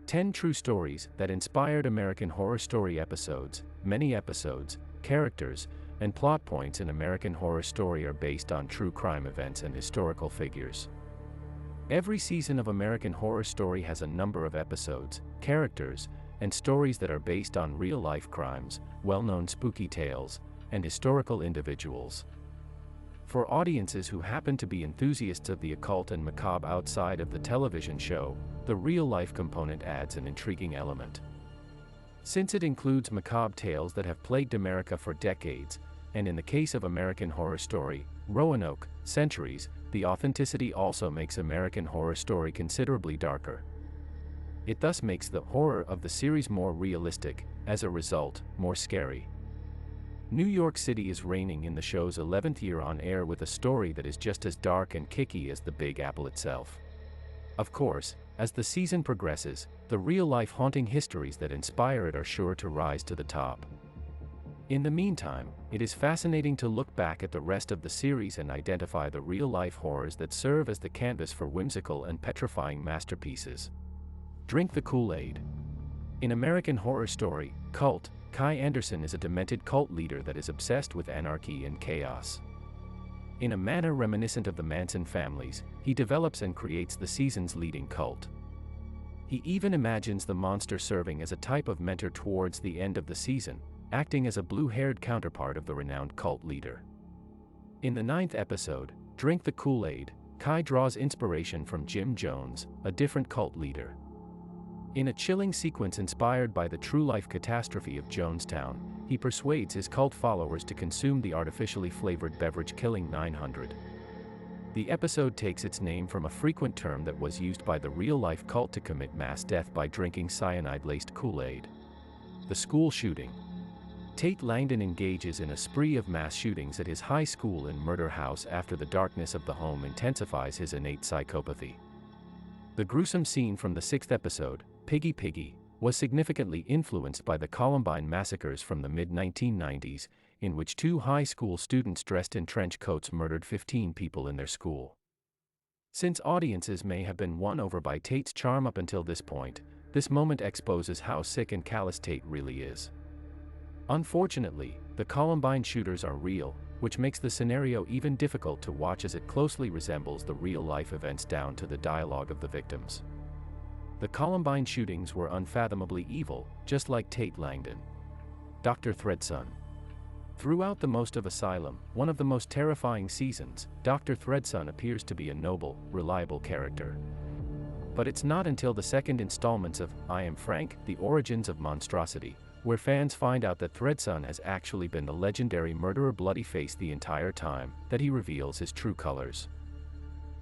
10 true stories that inspired American Horror Story episodes. Many episodes, characters, and plot points in American Horror Story are based on true crime events and historical figures. Every season of American Horror Story has a number of episodes, characters, and stories that are based on real-life crimes, well-known spooky tales, and historical individuals. For audiences who happen to be enthusiasts of the occult and macabre outside of the television show, the real-life component adds an intriguing element. Since it includes macabre tales that have plagued America for decades, and in the case of American Horror Story, Roanoke, centuries, the authenticity also makes American Horror Story considerably darker. It thus makes the horror of the series more realistic, as a result, more scary. New York City is reigning in the show's 11th year on air with a story that is just as dark and kicky as the Big Apple itself. Of course, as the season progresses, the real-life haunting histories that inspire it are sure to rise to the top. In the meantime, it is fascinating to look back at the rest of the series and identify the real-life horrors that serve as the canvas for whimsical and petrifying masterpieces. Drink the Kool-Aid. In American Horror Story, Cult, Kai Anderson is a demented cult leader that is obsessed with anarchy and chaos. In a manner reminiscent of the Manson families, he develops and creates the season's leading cult. He even imagines the monster serving as a type of mentor towards the end of the season, acting as a blue-haired counterpart of the renowned cult leader. In the 9th episode, Drink the Kool-Aid, Kai draws inspiration from Jim Jones, a different cult leader. In a chilling sequence inspired by the true-life catastrophe of Jonestown, he persuades his cult followers to consume the artificially flavored beverage Killing 900. The episode takes its name from a frequent term that was used by the real-life cult to commit mass death by drinking cyanide-laced Kool-Aid. The school shooting. Tate Langdon engages in a spree of mass shootings at his high school and murder house after the darkness of the home intensifies his innate psychopathy. The gruesome scene from the 6th episode, Piggy Piggy, was significantly influenced by the Columbine massacres from the mid-1990s, in which 2 high school students dressed in trench coats murdered 15 people in their school. Since audiences may have been won over by Tate's charm up until this point, this moment exposes how sick and callous Tate really is. Unfortunately, the Columbine shooters are real, which makes the scenario even difficult to watch as it closely resembles the real-life events down to the dialogue of the victims. The Columbine shootings were unfathomably evil, just like Tate Langdon. Dr. THREDSON. Throughout the most of Asylum, one of the most terrifying seasons, Dr. THREDSON appears to be a noble, reliable character. But it's not until the 2nd installments of I Am Frank, The Origins of Monstrosity, where fans find out that THREDSON has actually been the legendary murderer Bloodyface the entire time, that he reveals his true colors.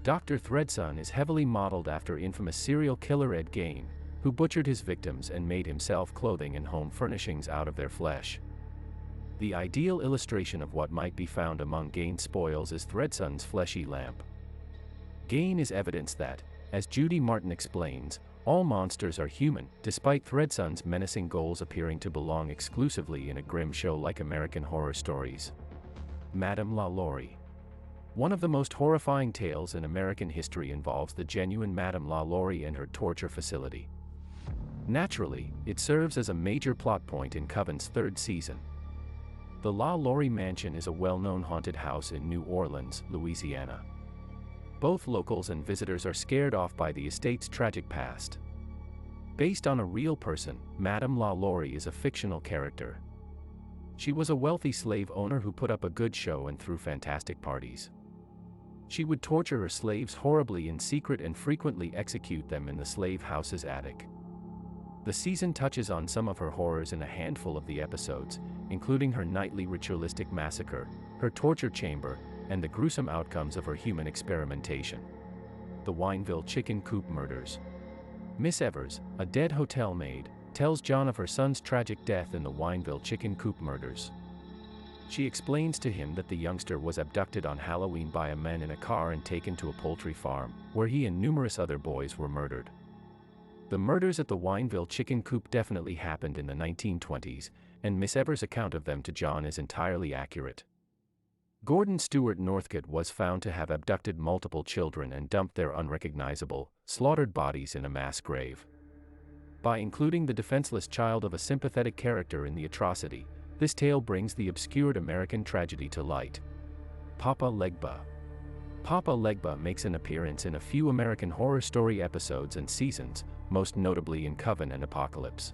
Dr. THREDSON is heavily modeled after infamous serial killer Ed Gein, who butchered his victims and made himself clothing and home furnishings out of their flesh. The ideal illustration of what might be found among Gein's spoils is THREDSON's fleshy lamp. Gein is evidence that, as Judy Martin explains, all monsters are human, despite THREDSON's menacing goals appearing to belong exclusively in a grim show like American Horror Stories. Madame LaLaurie. One of the most horrifying tales in American history involves the genuine Madame LaLaurie and her torture facility. Naturally, it serves as a major plot point in Coven's 3rd season. The LaLaurie Mansion is a well-known haunted house in New Orleans, Louisiana. Both locals and visitors are scared off by the estate's tragic past. Based on a real person, Madame LaLaurie is a fictional character. She was a wealthy slave owner who put up a good show and threw fantastic parties. She would torture her slaves horribly in secret and frequently execute them in the slave house's attic. The season touches on some of her horrors in a handful of the episodes, including her nightly ritualistic massacre, her torture chamber, and the gruesome outcomes of her human experimentation. The Wineville chicken coop murders. Miss Evers, a dead hotel maid, tells John of her son's tragic death in the Wineville chicken coop murders. She explains to him that the youngster was abducted on Halloween by a man in a car and taken to a poultry farm, where he and numerous other boys were murdered. The murders at the Wineville chicken coop definitely happened in the 1920s, and Miss Evers' account of them to John is entirely accurate. Gordon Stewart Northcote was found to have abducted multiple children and dumped their unrecognizable, slaughtered bodies in a mass grave. By including the defenseless child of a sympathetic character in the atrocity, this tale brings the obscured American tragedy to light. Papa Legba. Papa Legba makes an appearance in a few American Horror Story episodes and seasons, most notably in Coven and Apocalypse.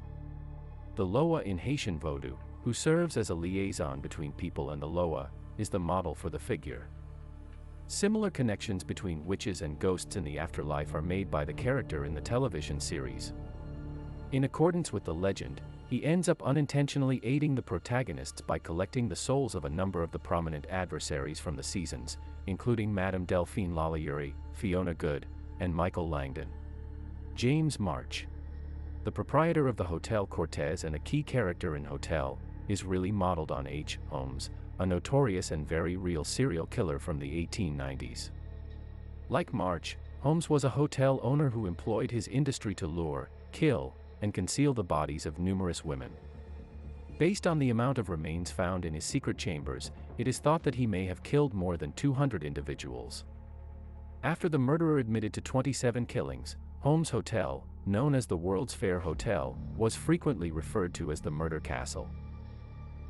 The Loa in Haitian Vodou, who serves as a liaison between people and the Loa, is the model for the figure. Similar connections between witches and ghosts in the afterlife are made by the character in the television series. In accordance with the legend, he ends up unintentionally aiding the protagonists by collecting the souls of a number of the prominent adversaries from the seasons, including Madame Delphine LaLAURIE, Fiona Good, and Michael Langdon. James March, the proprietor of the Hotel Cortez and a key character in Hotel, is really modeled on H. Holmes, a notorious and very real serial killer from the 1890s. Like March, Holmes was a hotel owner who employed his industry to lure, kill, and conceal the bodies of numerous women. Based on the amount of remains found in his secret chambers, it is thought that he may have killed more than 200 individuals. After the murderer admitted to 27 killings, Holmes' hotel, known as the World's Fair Hotel, was frequently referred to as the Murder Castle.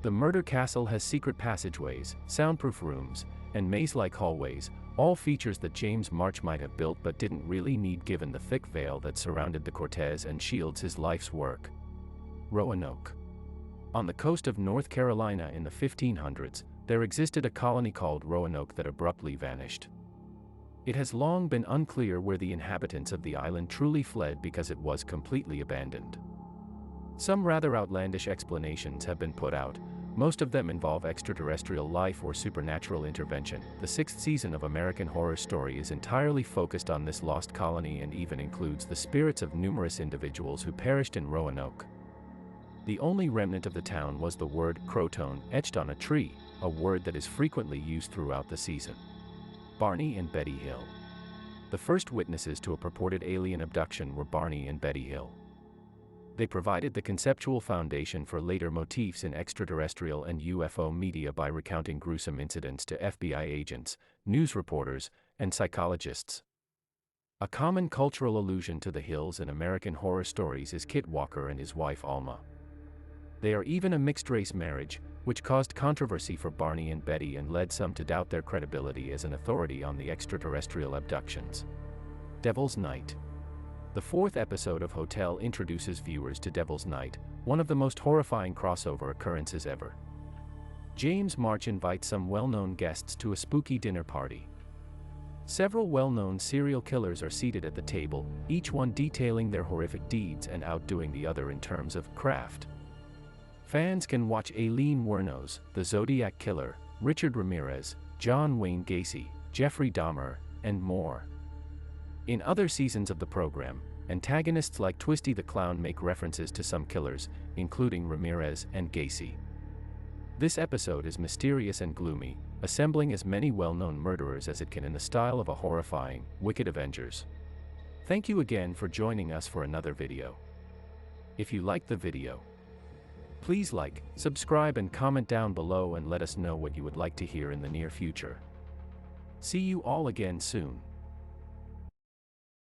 The Murder Castle has secret passageways, soundproof rooms, and maze-like hallways, all features that James March might have built but didn't really need given the thick veil that surrounded the Cortez and shields his life's work. Roanoke. On the coast of North Carolina in the 1500s, there existed a colony called Roanoke that abruptly vanished. It has long been unclear where the inhabitants of the island truly fled because it was completely abandoned. Some rather outlandish explanations have been put out. Most of them involve extraterrestrial life or supernatural intervention. The 6th season of American Horror Story is entirely focused on this lost colony and even includes the spirits of numerous individuals who perished in Roanoke. The only remnant of the town was the word Croton etched on a tree, a word that is frequently used throughout the season. Barney and Betty Hill. The first witnesses to a purported alien abduction were Barney and Betty Hill. They provided the conceptual foundation for later motifs in extraterrestrial and UFO media by recounting gruesome incidents to FBI agents, news reporters, and psychologists. A common cultural allusion to the Hills in American Horror Stories is Kit Walker and his wife Alma. They are even a mixed-race marriage, which caused controversy for Barney and Betty and led some to doubt their credibility as an authority on the extraterrestrial abductions. Devil's Night. The 4th episode of Hotel introduces viewers to Devil's Night, one of the most horrifying crossover occurrences ever. James March invites some well-known guests to a spooky dinner party. Several well-known serial killers are seated at the table, each one detailing their horrific deeds and outdoing the other in terms of craft. Fans can watch Aileen Wuornos, the Zodiac Killer, Richard Ramirez, John Wayne Gacy, Jeffrey Dahmer, and more. In other seasons of the program, antagonists like Twisty the Clown make references to some killers, including Ramirez and Gacy. This episode is mysterious and gloomy, assembling as many well-known murderers as it can in the style of a horrifying, wicked Avengers. Thank you again for joining us for another video. If you liked the video, please like, subscribe and comment down below and let us know what you would like to hear in the near future. See you all again soon.